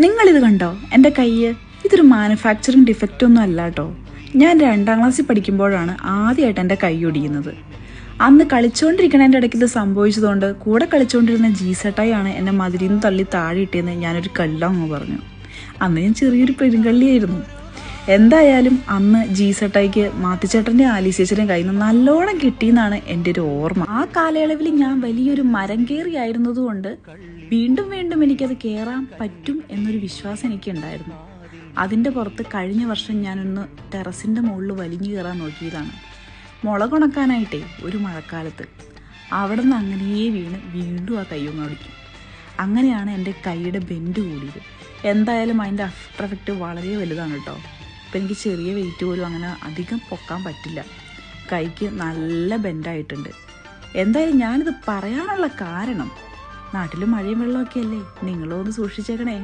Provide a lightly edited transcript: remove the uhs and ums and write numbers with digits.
നിങ്ങളിത് കണ്ടോ എൻ്റെ കയ്യ്? ഇതൊരു മാനുഫാക്ചറിങ് ഡിഫക്റ്റ് ഒന്നും അല്ല കേട്ടോ. ഞാൻ 2ാം ക്ലാസ്സിൽ പഠിക്കുമ്പോഴാണ് ആദ്യമായിട്ട് എൻ്റെ കൈ ഒടിയുന്നത്. അന്ന് കളിച്ചുകൊണ്ടിരിക്കണതിൻ്റെ ഇടയ്ക്ക് ഇത് സംഭവിച്ചതുകൊണ്ട് കൂടെ കളിച്ചുകൊണ്ടിരുന്ന ജീസട്ടായാണ് എന്നെ മതിരിന്ന് തള്ളി താഴെ ഇട്ടിയെന്ന് ഞാനൊരു കല്ലാന്ന് പറഞ്ഞു. അന്ന് ഞാൻ ചെറിയൊരു പെരുങ്കള്ളിയായിരുന്നു. എന്തായാലും അന്ന് ജീസട്ടായിക്ക് മാത്തിച്ചേട്ടൻ്റെ ആലീസേച്ചൻ്റെ കയ്യിൽ നിന്ന് നല്ലോണം കിട്ടിയെന്നാണ് എൻ്റെ ഒരു ഓർമ്മ. ആ കാലയളവിൽ ഞാൻ വലിയൊരു മരം കയറിയായിരുന്നതുകൊണ്ട് വീണ്ടും വീണ്ടും എനിക്കത് കയറാൻ പറ്റും എന്നൊരു വിശ്വാസം എനിക്കുണ്ടായിരുന്നു. അതിൻ്റെ പുറത്ത് കഴിഞ്ഞ വർഷം ഞാനൊന്ന് ടെറസിൻ്റെ മുകളിൽ വലിഞ്ഞു കയറാൻ നോക്കിയതാണ്, മുളകുണക്കാനായിട്ടേ ഒരു മഴക്കാലത്ത്. അവിടെ നിന്ന് അങ്ങനെയേ വീണ്ടും ആ കയ്യൊന്ന് ഒടിക്കും. അങ്ങനെയാണ് എൻ്റെ കൈയുടെ ബെൻഡ് കൂടിയത്. എന്തായാലും അതിൻ്റെ ആഫ്റ്റർ എഫക്റ്റ് വളരെ വലുതാണ് കേട്ടോ. ഇപ്പം എനിക്ക് ചെറിയ വെയിറ്റ് പോലും അങ്ങനെ അധികം പൊക്കാൻ പറ്റില്ല. കൈക്ക് നല്ല ബെൻഡായിട്ടുണ്ട്. എന്തായാലും ഞാനിത് പറയാനുള്ള കാരണം, നാട്ടിൽ മഴയും വെള്ളമൊക്കെ അല്ലേ, നിങ്ങളൊന്ന് സൂക്ഷിച്ചേക്കണേ.